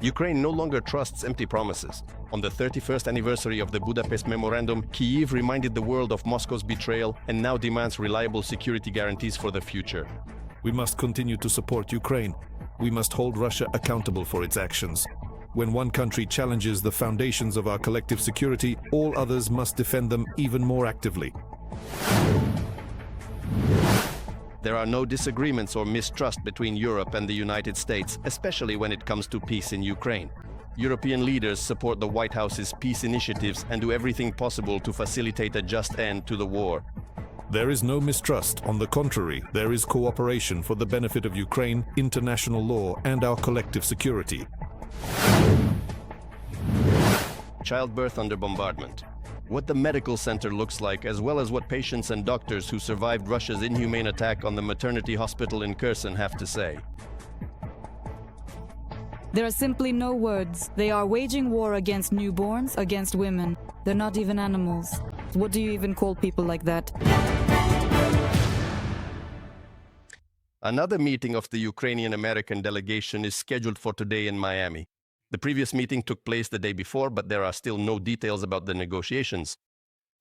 Ukraine no longer trusts empty promises. On the 31st anniversary of the Budapest Memorandum, Kyiv reminded the world of Moscow's betrayal and now demands reliable security guarantees for the future. We must continue to support Ukraine. We must hold Russia accountable for its actions. When one country challenges the foundations of our collective security, all others must defend them even more actively. There are no disagreements or mistrust between Europe and the United States, especially when it comes to peace in Ukraine. European leaders support the White House's peace initiatives and do everything possible to facilitate a just end to the war. There is no mistrust. On the contrary, there is cooperation for the benefit of Ukraine, international law, and our collective security. Childbirth under bombardment. What the medical center looks like, as well as what patients and doctors who survived Russia's inhumane attack on the maternity hospital in Kherson have to say. There are simply no words. They are waging war against newborns, against women. They're not even animals. What do you even call people like that? Another meeting of the Ukrainian-American delegation is scheduled for today in Miami. The previous meeting took place the day before, but there are still no details about the negotiations.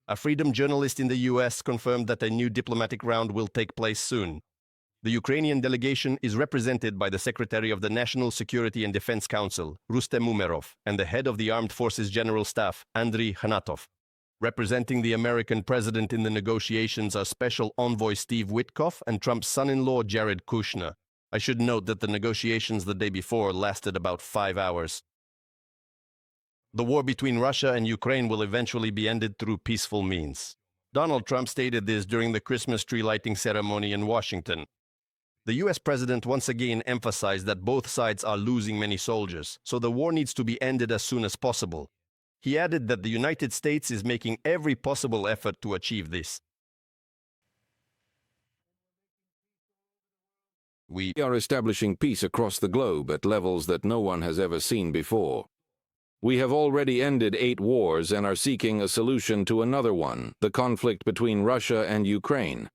A Freedom journalist in the US confirmed that a new diplomatic round will take place soon. The Ukrainian delegation is represented by the Secretary of the National Security and Defense Council, Rustem Umerov, and the head of the Armed Forces General Staff, Andriy Khanatov. Representing the American president in the negotiations are Special Envoy Steve Witkoff and Trump's son-in-law Jared Kushner. I should note that the negotiations the day before lasted about 5 hours. The war between Russia and Ukraine will eventually be ended through peaceful means. Donald Trump stated this during the Christmas tree lighting ceremony in Washington. The US president once again emphasized that both sides are losing many soldiers, so the war needs to be ended as soon as possible. He added that the United States is making every possible effort to achieve this. We are establishing peace across the globe at levels that no one has ever seen before. We have already ended 8 wars and are seeking a solution to another one, the conflict between Russia and Ukraine.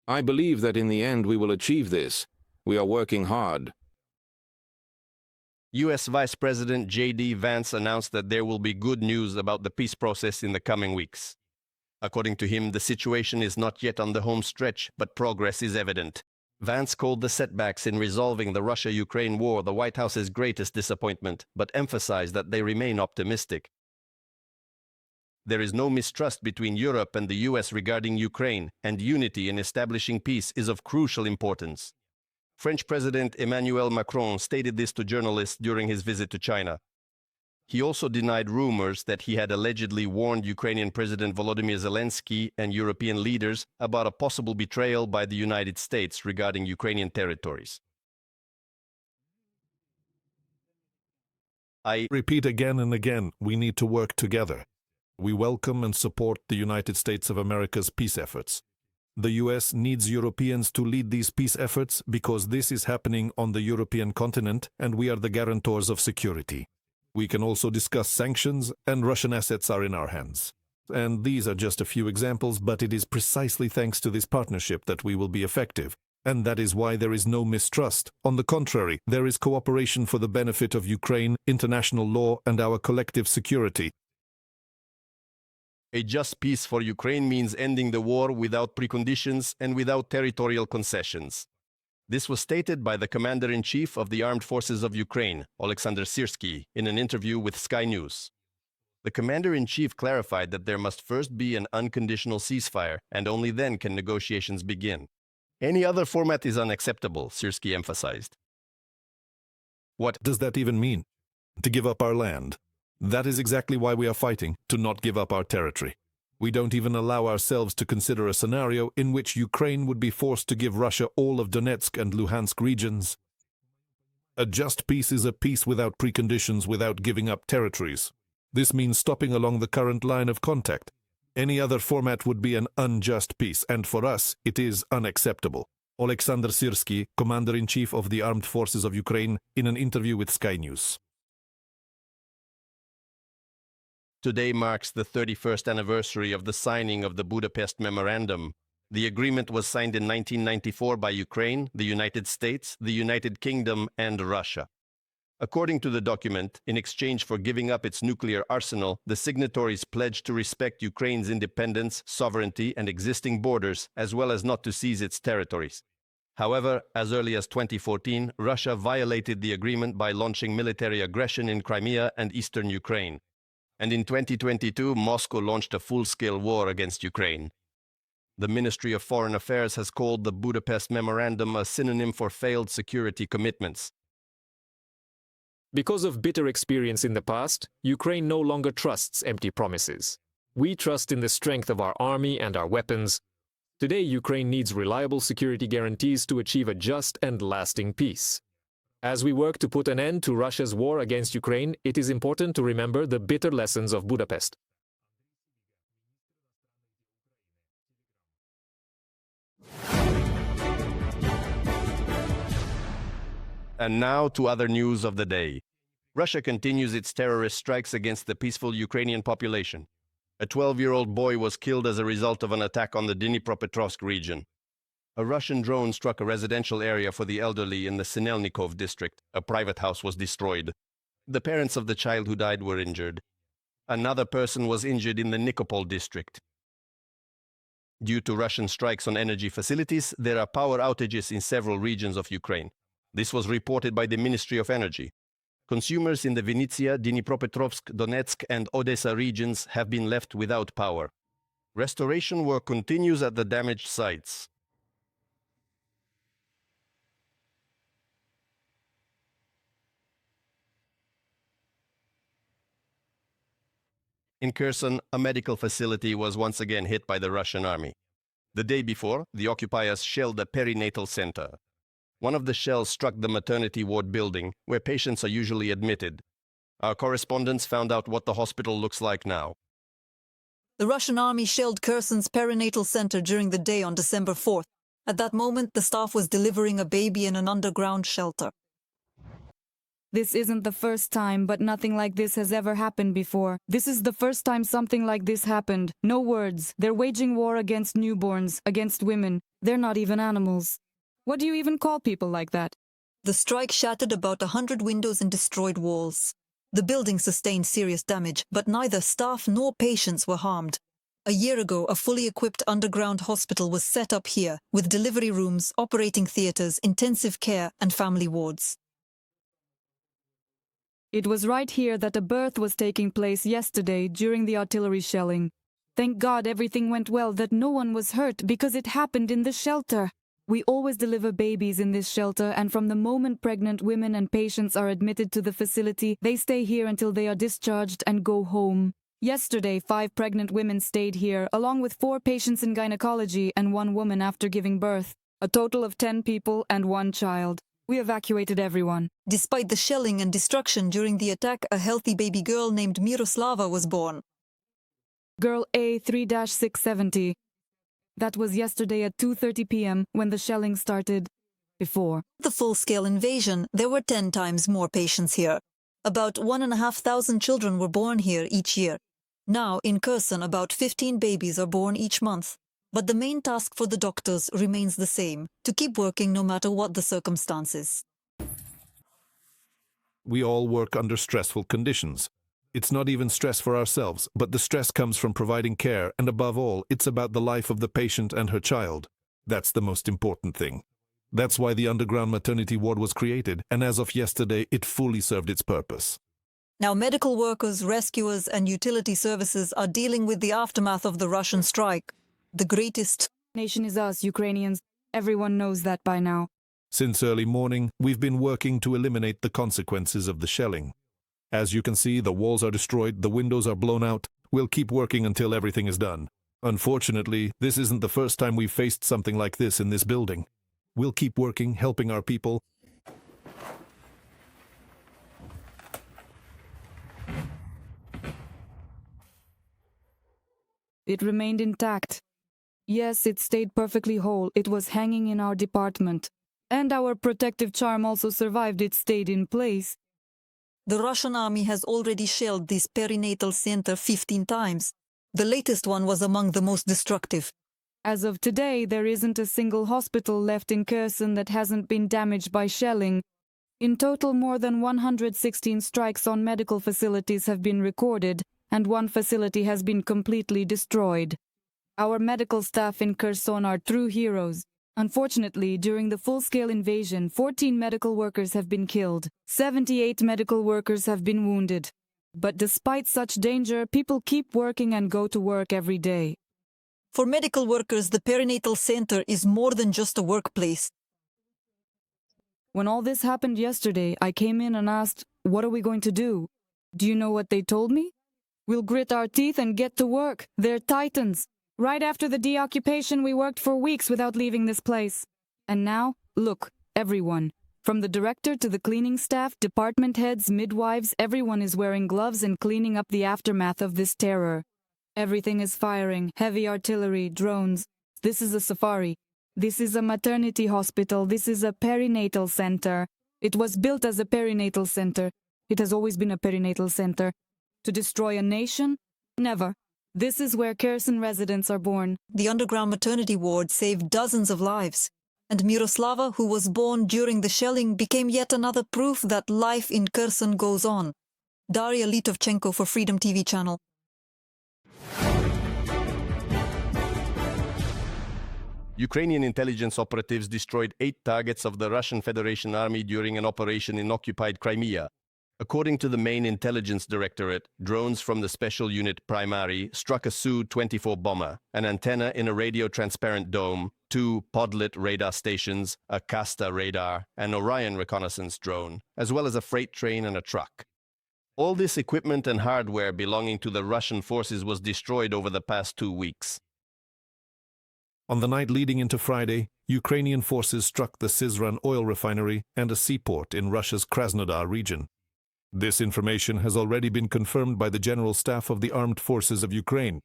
I believe that in the end we will achieve this. We are working hard. US Vice President J.D. Vance announced that there will be good news about the peace process in the coming weeks. According to him, the situation is not yet on the home stretch, but progress is evident. Vance called the setbacks in resolving the Russia-Ukraine war the White House's greatest disappointment, but emphasized that they remain optimistic. There is no mistrust between Europe and the US regarding Ukraine, and unity in establishing peace is of crucial importance. French President Emmanuel Macron stated this to journalists during his visit to China. He also denied rumors that he had allegedly warned Ukrainian President Volodymyr Zelensky and European leaders about a possible betrayal by the United States regarding Ukrainian territories. I repeat again and again, we need to work together. We welcome and support the United States of America's peace efforts. The US needs Europeans to lead these peace efforts because this is happening on the European continent and we are the guarantors of security. We can also discuss sanctions, and Russian assets are in our hands. And these are just a few examples, but it is precisely thanks to this partnership that we will be effective. And that is why there is no mistrust. On the contrary, there is cooperation for the benefit of Ukraine, international law, and our collective security. A just peace for Ukraine means ending the war without preconditions and without territorial concessions. This was stated by the Commander-in-Chief of the Armed Forces of Ukraine, Oleksandr Syrsky, in an interview with Sky News. The Commander-in-Chief clarified that there must first be an unconditional ceasefire, and only then can negotiations begin. Any other format is unacceptable, Syrsky emphasized. What does that even mean? To give up our land? That is exactly why we are fighting, to not give up our territory. We don't even allow ourselves to consider a scenario in which Ukraine would be forced to give Russia all of Donetsk and Luhansk regions. A just peace is a peace without preconditions, without giving up territories. This means stopping along the current line of contact. Any other format would be an unjust peace, and for us, it is unacceptable. Oleksandr Syrsky, Commander-in-Chief of the Armed Forces of Ukraine, in an interview with Sky News. Today marks the 31st anniversary of the signing of the Budapest Memorandum. The agreement was signed in 1994 by Ukraine, the United States, the United Kingdom, and Russia. According to the document, in exchange for giving up its nuclear arsenal, the signatories pledged to respect Ukraine's independence, sovereignty, and existing borders, as well as not to seize its territories. However, as early as 2014, Russia violated the agreement by launching military aggression in Crimea and eastern Ukraine. And in 2022, Moscow launched a full-scale war against Ukraine. The Ministry of Foreign Affairs has called the Budapest Memorandum a synonym for failed security commitments. Because of bitter experience in the past, Ukraine no longer trusts empty promises. We trust in the strength of our army and our weapons. Today, Ukraine needs reliable security guarantees to achieve a just and lasting peace. As we work to put an end to Russia's war against Ukraine, it is important to remember the bitter lessons of Budapest. And now to other news of the day. Russia continues its terrorist strikes against the peaceful Ukrainian population. A 12-year-old boy was killed as a result of an attack on the Dnipropetrovsk region. A Russian drone struck a residential area for the elderly in the Sinelnikov district. A private house was destroyed. The parents of the child who died were injured. Another person was injured in the Nikopol district. Due to Russian strikes on energy facilities, there are power outages in several regions of Ukraine. This was reported by the Ministry of Energy. Consumers in the Vinnytsia, Dnipropetrovsk, Donetsk, and Odessa regions have been left without power. Restoration work continues at the damaged sites. In Kherson, a medical facility was once again hit by the Russian army. The day before, the occupiers shelled a perinatal center. One of the shells struck the maternity ward building, where patients are usually admitted. Our correspondents found out what the hospital looks like now. The Russian army shelled Kherson's perinatal center during the day on December 4th. At that moment, the staff was delivering a baby in an underground shelter. This isn't the first time, but nothing like this has ever happened before. This is the first time something like this happened. No words. They're waging war against newborns, against women. They're not even animals. What do you even call people like that? The strike shattered about 100 windows and destroyed walls. The building sustained serious damage, but neither staff nor patients were harmed. A year ago, a fully equipped underground hospital was set up here, with delivery rooms, operating theaters, intensive care, and family wards. It was right here that a birth was taking place yesterday during the artillery shelling. Thank God everything went well, that no one was hurt, because it happened in the shelter. We always deliver babies in this shelter, and from the moment pregnant women and patients are admitted to the facility, they stay here until they are discharged and go home. Yesterday, 5 pregnant women stayed here, along with 4 patients in gynecology and 1 woman after giving birth. A total of 10 people and 1 child. We evacuated everyone. Despite the shelling and destruction during the attack, a healthy baby girl named Miroslava was born. Girl A3-670. That was yesterday at 2:30 p.m. when the shelling started. Before the full-scale invasion, there were 10 times more patients here. About 1,500 children were born here each year. Now, in Kherson, about 15 babies are born each month. But the main task for the doctors remains the same, to keep working no matter what the circumstances. We all work under stressful conditions. It's not even stress for ourselves, but the stress comes from providing care, and above all, it's about the life of the patient and her child. That's the most important thing. That's why the underground maternity ward was created, and as of yesterday, it fully served its purpose. Now medical workers, rescuers, and utility services are dealing with the aftermath of the Russian strike. The greatest nation is us, Ukrainians. Everyone knows that by now. Since early morning, we've been working to eliminate the consequences of the shelling. As you can see, the walls are destroyed, the windows are blown out. We'll keep working until everything is done. Unfortunately, this isn't the first time we've faced something like this in this building. We'll keep working, helping our people. It remained intact. Yes, it stayed perfectly whole. It was hanging in our department. And our protective charm also survived. It stayed in place. The Russian army has already shelled this perinatal center 15 times. The latest one was among the most destructive. As of today, there isn't a single hospital left in Kherson that hasn't been damaged by shelling. In total, more than 116 strikes on medical facilities have been recorded, and one facility has been completely destroyed. Our medical staff in Kherson are true heroes. Unfortunately, during the full-scale invasion, 14 medical workers have been killed. 78 medical workers have been wounded. But despite such danger, people keep working and go to work every day. For medical workers, the perinatal center is more than just a workplace. When all this happened yesterday, I came in and asked, "What are we going to do?" Do you know what they told me? "We'll grit our teeth and get to work. They're titans. Right after the deoccupation, we worked for weeks without leaving this place. And now, look, everyone. From the director to the cleaning staff, department heads, midwives, everyone is wearing gloves and cleaning up the aftermath of this terror. Everything is firing, heavy artillery, drones. This is a safari. This is a maternity hospital. This is a perinatal center. It was built as a perinatal center. It has always been a perinatal center. To destroy a nation? Never. This is where Kherson residents are born." The underground maternity ward saved dozens of lives. And Miroslava, who was born during the shelling, became yet another proof that life in Kherson goes on. Daria Litovchenko for Freedom TV channel. Ukrainian intelligence operatives destroyed 8 targets of the Russian Federation Army during an operation in occupied Crimea. According to the main intelligence directorate, drones from the special unit Primary struck a Su-24 bomber, an antenna in a radio-transparent dome, 2 podlit radar stations, a Kasta radar, an Orion reconnaissance drone, as well as a freight train and a truck. All this equipment and hardware belonging to the Russian forces was destroyed over the past 2 weeks. On the night leading into Friday, Ukrainian forces struck the Syzran oil refinery and a seaport in Russia's Krasnodar region. This information has already been confirmed by the General Staff of the Armed Forces of Ukraine.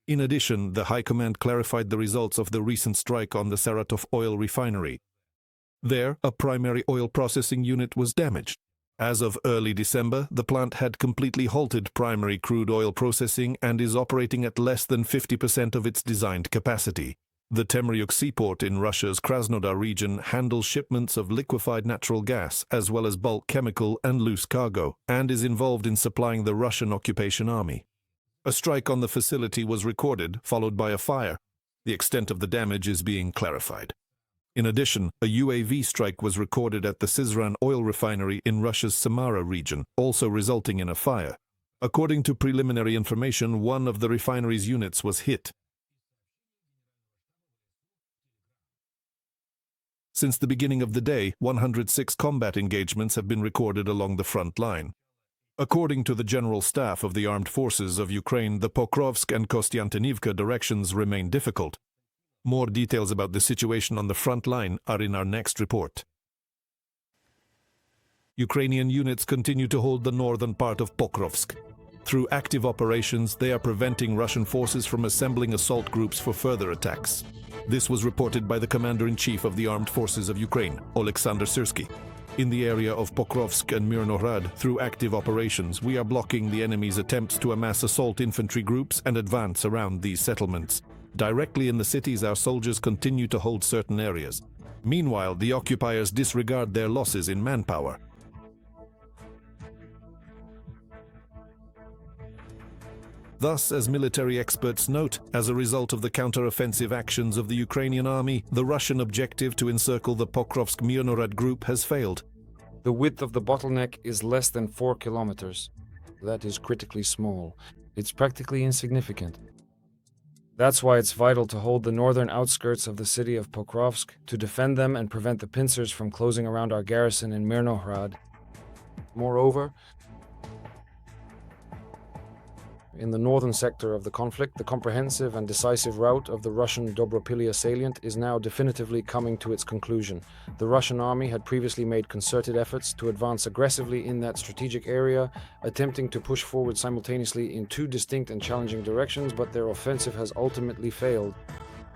In addition, the High Command clarified the results of the recent strike on the Saratov oil refinery. There, a primary oil processing unit was damaged. As of early December, the plant had completely halted primary crude oil processing and is operating at less than 50% of its designed capacity. The Temryuk seaport in Russia's Krasnodar region handles shipments of liquefied natural gas as well as bulk chemical and loose cargo, and is involved in supplying the Russian occupation army. A strike on the facility was recorded, followed by a fire. The extent of the damage is being clarified. In addition, a UAV strike was recorded at the Syzran oil refinery in Russia's Samara region, also resulting in a fire. According to preliminary information, one of the refinery's units was hit. Since the beginning of the day, 106 combat engagements have been recorded along the front line. According to the General Staff of the Armed Forces of Ukraine, the Pokrovsk and Kostiantynivka directions remain difficult. More details about the situation on the front line are in our next report. Ukrainian units continue to hold the northern part of Pokrovsk. Through active operations, they are preventing Russian forces from assembling assault groups for further attacks. This was reported by the Commander-in-Chief of the Armed Forces of Ukraine, Oleksandr Syrsky. In the area of Pokrovsk and Mirnohrad, through active operations, we are blocking the enemy's attempts to amass assault infantry groups and advance around these settlements. Directly in the cities, our soldiers continue to hold certain areas. Meanwhile, the occupiers disregard their losses in manpower. Thus, as military experts note, as a result of the counter-offensive actions of the Ukrainian army, the Russian objective to encircle the Pokrovsk-Mirnohrad group has failed. The width of the bottleneck is less than 4 kilometers. That is critically small. It's practically insignificant. That's why it's vital to hold the northern outskirts of the city of Pokrovsk, to defend them and prevent the pincers from closing around our garrison in Mirnohrad. Moreover, in the northern sector of the conflict, the comprehensive and decisive route of the Russian Dobropilya salient is now definitively coming to its conclusion. The Russian army had previously made concerted efforts to advance aggressively in that strategic area, attempting to push forward simultaneously in 2 distinct and challenging directions, but their offensive has ultimately failed.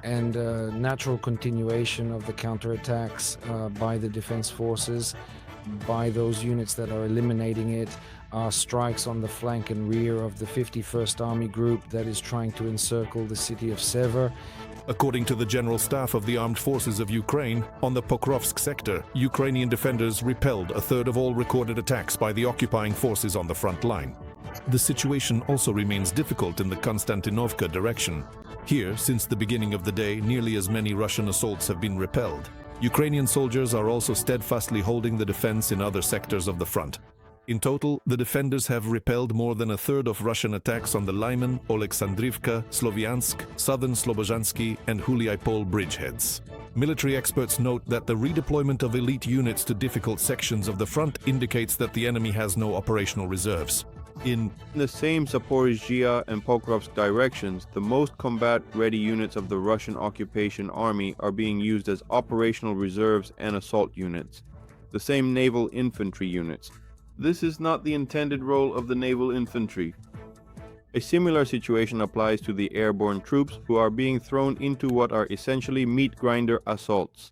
And natural continuation of the counterattacks by the defense forces by those units that are eliminating it are strikes on the flank and rear of the 51st Army Group that is trying to encircle the city of Sever. According to the General Staff of the Armed Forces of Ukraine, on the POKROVSK sector, Ukrainian defenders repelled a third of all recorded attacks by the occupying forces on the front line. The situation also remains difficult in the Konstantinovka direction. Here, since the beginning of the day, nearly as many Russian assaults have been repelled. Ukrainian soldiers are also steadfastly holding the defense in other sectors of the front. In total, the defenders have repelled more than a third of Russian attacks on the Lyman, Oleksandrivka, Sloviansk, southern Slobozhansky, and Huliaipol bridgeheads. Military experts note that the redeployment of elite units to difficult sections of the front indicates that the enemy has no operational reserves. In the same Zaporizhzhia and Pokrovsk directions, the most combat-ready units of the Russian occupation army are being used as operational reserves and assault units, the same naval infantry units. This is not the intended role of the naval infantry. A similar situation applies to the airborne troops who are being thrown into what are essentially meat grinder assaults.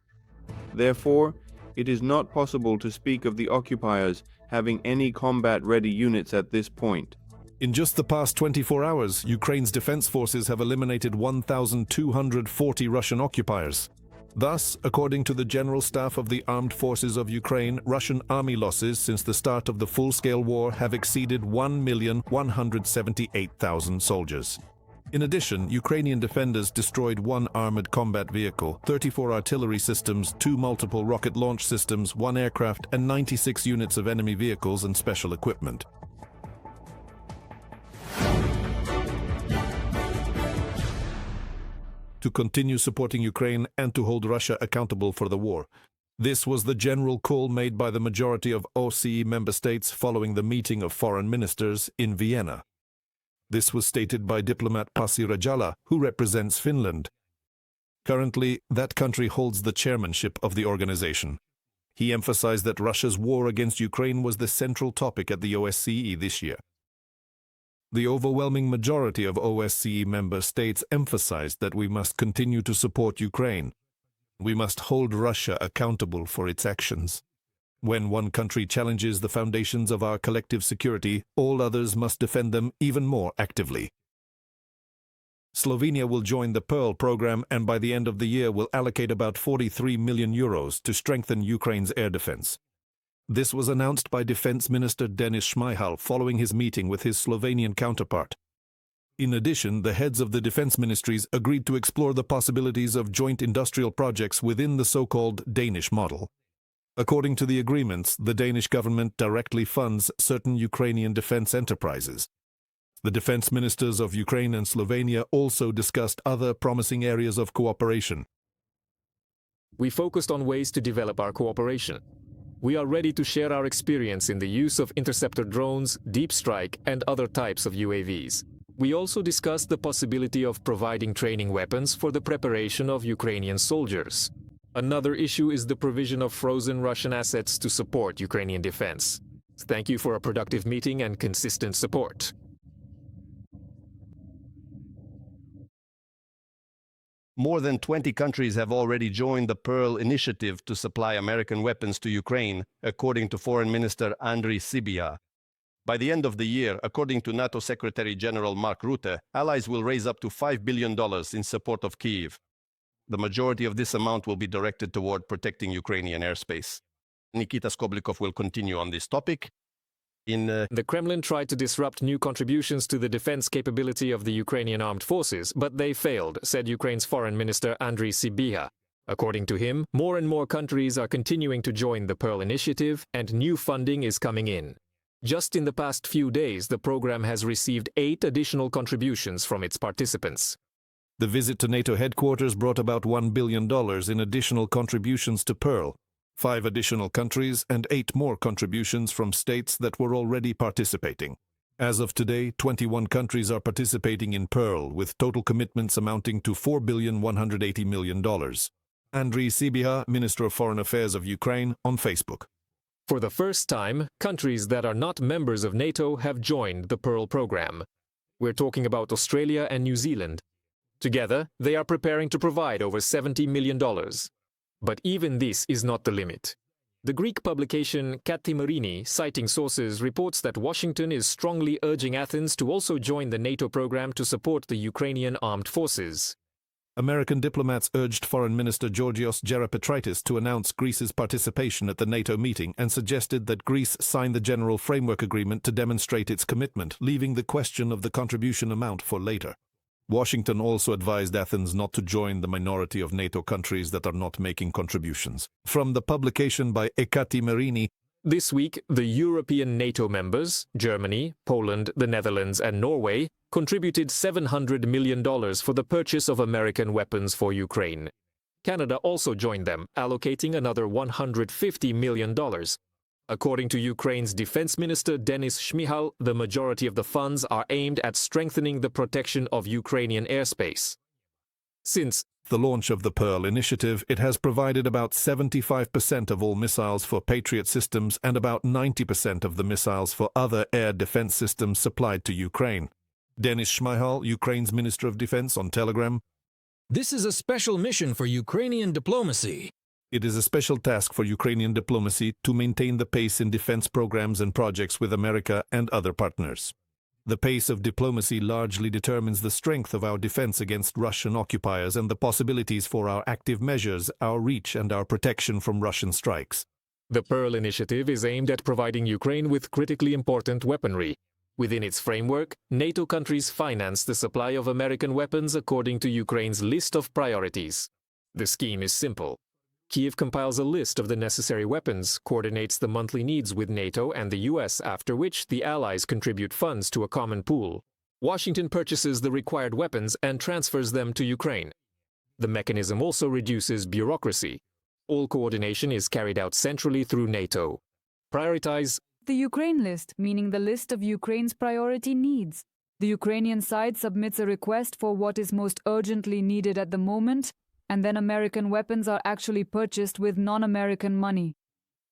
Therefore, it is not possible to speak of the occupiers having any combat-ready units at this point. In just the past 24 hours, Ukraine's defense forces have eliminated 1,240 Russian occupiers. Thus, according to the General Staff of the Armed Forces of Ukraine, Russian army losses since the start of the full-scale war have exceeded 1,178,000 soldiers. In addition, Ukrainian defenders destroyed 1 armored combat vehicle, 34 artillery systems, 2 multiple rocket launch systems, 1 aircraft, and 96 units of enemy vehicles and special equipment. To continue supporting Ukraine and to hold Russia accountable for the war. This was the general call made by the majority of OSCE member states following the meeting of foreign ministers in Vienna. This was stated by diplomat Pasi Rajala, who represents Finland. Currently, that country holds the chairmanship of the organization. He emphasized that Russia's war against Ukraine was the central topic at the OSCE this year. The overwhelming majority of OSCE member states emphasized that we must continue to support Ukraine. We must hold Russia accountable for its actions. When one country challenges the foundations of our collective security, all others must defend them even more actively. Slovenia will join the Pearl program and by the end of the year will allocate about 43 million euros to strengthen Ukraine's air defense. This was announced by Defense Minister Denis Shmyhal following his meeting with his Slovenian counterpart. In addition, the heads of the defense ministries agreed to explore the possibilities of joint industrial projects within the so-called Danish model. According to the agreements, the Danish government directly funds certain Ukrainian defense enterprises. The defense ministers of Ukraine and Slovenia also discussed other promising areas of cooperation. We focused on ways to develop our cooperation. We are ready to share our experience in the use of interceptor drones, deep strike, and other types of UAVs. We also discussed the possibility of providing training weapons for the preparation of Ukrainian soldiers. Another issue is the provision of frozen Russian assets to support Ukrainian defense. Thank you for a productive meeting and consistent support. More than 20 countries have already joined the Pearl initiative to supply American weapons to Ukraine, according to Foreign Minister Andriy Sybiha. By the end of the year, according to NATO Secretary General Mark Rutte, allies will raise up to $5 billion in support of Kyiv. The majority of this amount will be directed toward protecting Ukrainian airspace. Nikita Skoblikov will continue on this topic. The Kremlin tried to disrupt new contributions to the defense capability of the Ukrainian armed forces, but they failed, said Ukraine's Foreign Minister Andriy Sybiha. According to him, more and more countries are continuing to join the Pearl initiative, and new funding is coming in. Just in the past few days, the program has received 8 additional contributions from its participants. The visit to NATO headquarters brought about $1 billion in additional contributions to Pearl. 5 additional countries and 8 more contributions from states that were already participating. As of today, 21 countries are participating in Pearl, with total commitments amounting to $4,180 million. Andriy Sybiha, Minister of Foreign Affairs of Ukraine, on Facebook. For the first time, countries that are not members of NATO have joined the Pearl program. We're talking about Australia and New Zealand. Together, they are preparing to provide over $70 million. But even this is not the limit. The Greek publication Kathimerini, citing sources, reports that Washington is strongly urging Athens to also join the NATO program to support the Ukrainian armed forces. American diplomats urged Foreign Minister Georgios Gerapetraitis to announce Greece's participation at the NATO meeting and suggested that Greece sign the General Framework Agreement to demonstrate its commitment, leaving the question of the contribution amount for later. Washington also advised Athens not to join the minority of NATO countries that are not making contributions. From the publication by Kathimerini, this week, the European NATO members, Germany, Poland, the Netherlands, and Norway, contributed $700 million for the purchase of American weapons for Ukraine. Canada also joined them, allocating another $150 million. According to Ukraine's Defense Minister Denis Shmyhal, the majority of the funds are aimed at strengthening the protection of Ukrainian airspace. Since the launch of the Pearl initiative, it has provided about 75% of all missiles for Patriot systems and about 90% of the missiles for other air defense systems supplied to Ukraine. Denis Shmyhal, Ukraine's Minister of Defense, on Telegram. This is a special mission for Ukrainian diplomacy. It is a special task for Ukrainian diplomacy to maintain the pace in defense programs and projects with America and other partners. The pace of diplomacy largely determines the strength of our defense against Russian occupiers and the possibilities for our active measures, our reach, and our protection from Russian strikes. the Pearl initiative is aimed at providing Ukraine with critically important weaponry. Within its framework, NATO countries finance the supply of American weapons according to Ukraine's list of priorities. The scheme is simple. Kyiv compiles a list of the necessary weapons, coordinates the monthly needs with NATO and the US, after which the Allies contribute funds to a common pool. Washington purchases the required weapons and transfers them to Ukraine. The mechanism also reduces bureaucracy. All coordination is carried out centrally through NATO. Prioritize the Ukraine list, meaning the list of Ukraine's priority needs. The Ukrainian side submits a request for what is most urgently needed at the moment, and then American weapons are actually purchased with non-American money.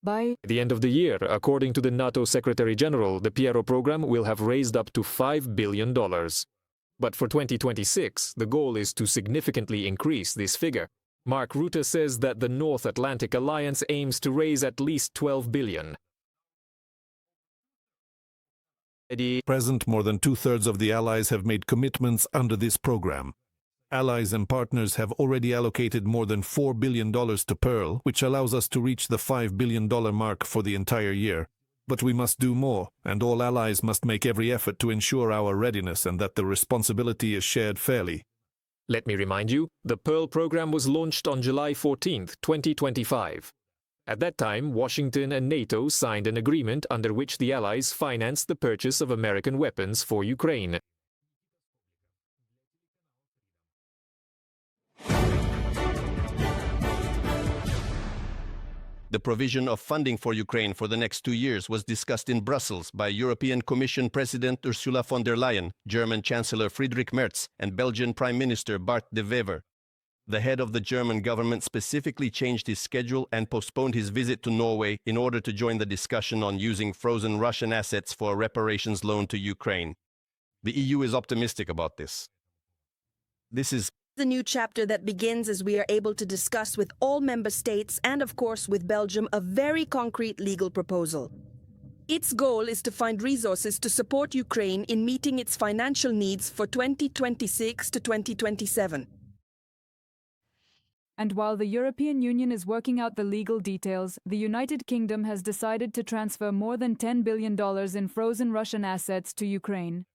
By the end of the year, according to the NATO Secretary General, the PRO program will have raised up to $5 billion. But for 2026, the goal is to significantly increase this figure. Mark Rutte says that the North Atlantic Alliance aims to raise at least $12 billion. At present, more than two-thirds of the Allies have made commitments under this program. Allies and partners have already allocated more than $4 billion to Pearl, which allows us to reach the $5 billion mark for the entire year. But we must do more, and all allies must make every effort to ensure our readiness and that the responsibility is shared fairly. Let me remind you, the Pearl program was launched on July 14, 2025. At that time, Washington and NATO signed an agreement under which the Allies financed the purchase of American weapons for Ukraine. The provision of funding for Ukraine for the next 2 years was discussed in Brussels by European Commission President Ursula von der Leyen, German Chancellor Friedrich Merz, and Belgian Prime Minister Bart de Wever. The head of the German government specifically changed his schedule and postponed his visit to Norway in order to join the discussion on using frozen Russian assets for a reparations loan to Ukraine. The EU is optimistic about this. This is the new chapter that begins as we are able to discuss with all member states and, of course, with Belgium, a very concrete legal proposal. Its goal is to find resources to support Ukraine in meeting its financial needs for 2026 to 2027. And while the European Union is working out the legal details, the United Kingdom has decided to transfer more than $10 billion in frozen Russian assets to Ukraine.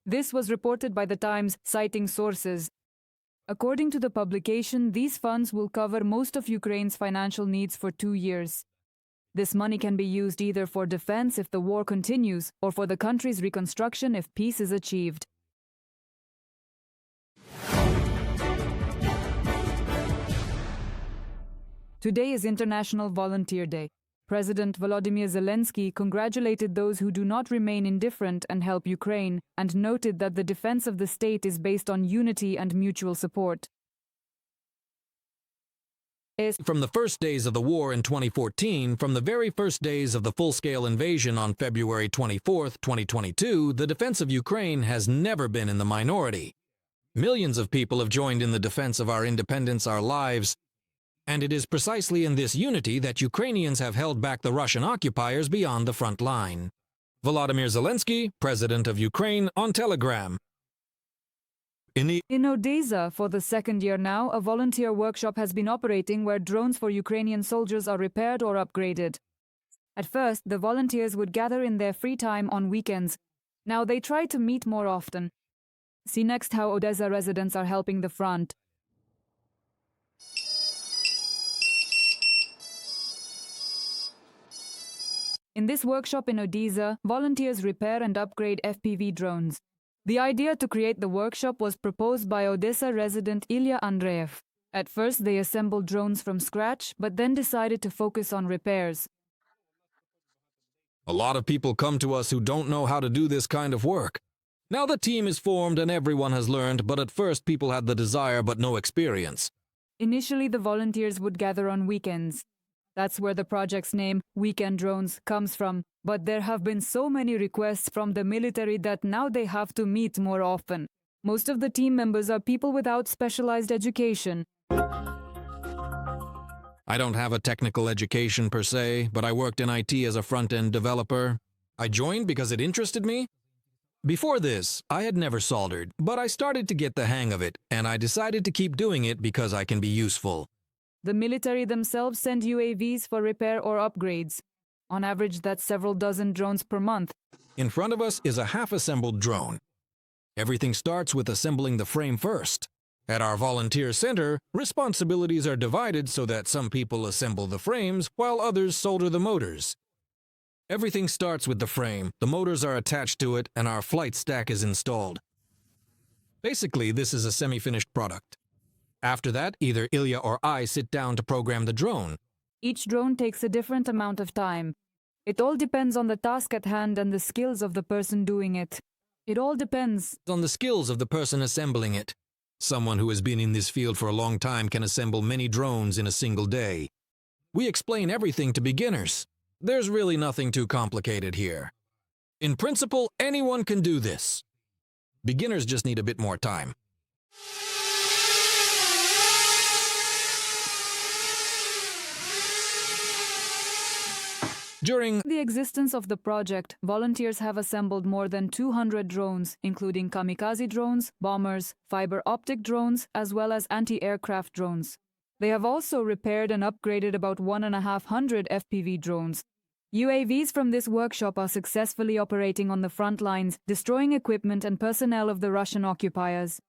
This was reported by The Times, citing sources. According to the publication, these funds will cover most of Ukraine's financial needs for 2 years. This money can be used either for defense if the war continues, or for the country's reconstruction if peace is achieved. Today is International Volunteer Day. President Volodymyr Zelensky congratulated those who do not remain indifferent and help Ukraine, and noted that the defense of the state is based on unity and mutual support. From the first days of the war in 2014, from the very first days of the full-scale invasion on February 24, 2022, the defense of Ukraine has never been in the minority. Millions of people have joined in the defense of our independence, our lives, And it is precisely in this unity that Ukrainians have held back the Russian occupiers beyond the front line. Volodymyr Zelensky, President of Ukraine, on Telegram. In Odessa, for the second year now, a volunteer workshop has been operating where drones for Ukrainian soldiers are repaired or upgraded. At first, the volunteers would gather in their free time on weekends. Now they try to meet more often. See next how Odessa residents are helping the front. In this workshop in Odessa, volunteers repair and upgrade FPV drones. The idea to create the workshop was proposed by Odessa resident Ilya Andreev. At first they assembled drones from scratch, but then decided to focus on repairs. A lot of people come to us who don't know how to do this kind of work. Now the team is formed and everyone has learned, but at first people had the desire but no experience. Initially the volunteers would gather on weekends. That's where the project's name, Weekend Drones, comes from. But there have been so many requests from the military that now they have to meet more often. Most of the team members are people without specialized education. I don't have a technical education per se, but I worked in IT as a front-end developer. I joined because it interested me. Before this, I had never soldered, but I started to get the hang of it, and I decided to keep doing it because I can be useful. The military themselves send UAVs for repair or upgrades. On average, that's several dozen drones per month. In front of us is a half-assembled drone. Everything starts with assembling the frame first. At our volunteer center, responsibilities are divided so that some people assemble the frames while others solder the motors. Everything starts with the frame, the motors are attached to it, and our flight stack is installed. Basically, this is a semi-finished product. After that, either Ilya or I sit down to program the drone. Each drone takes a different amount of time. It all depends on the task at hand and the skills of the person doing it. It all depends on the skills of the person assembling it. Someone who has been in this field for a long time can assemble many drones in a single day. We explain everything to beginners. There's really nothing too complicated here. In principle, anyone can do this. Beginners just need a bit more time. During the existence of the project, volunteers have assembled more than 200 drones, including kamikaze drones, bombers, fiber optic drones, as well as anti-aircraft drones. They have also repaired and upgraded about 1,500 FPV drones. UAVs from this workshop are successfully operating on the front lines, destroying equipment and personnel of the Russian occupiers.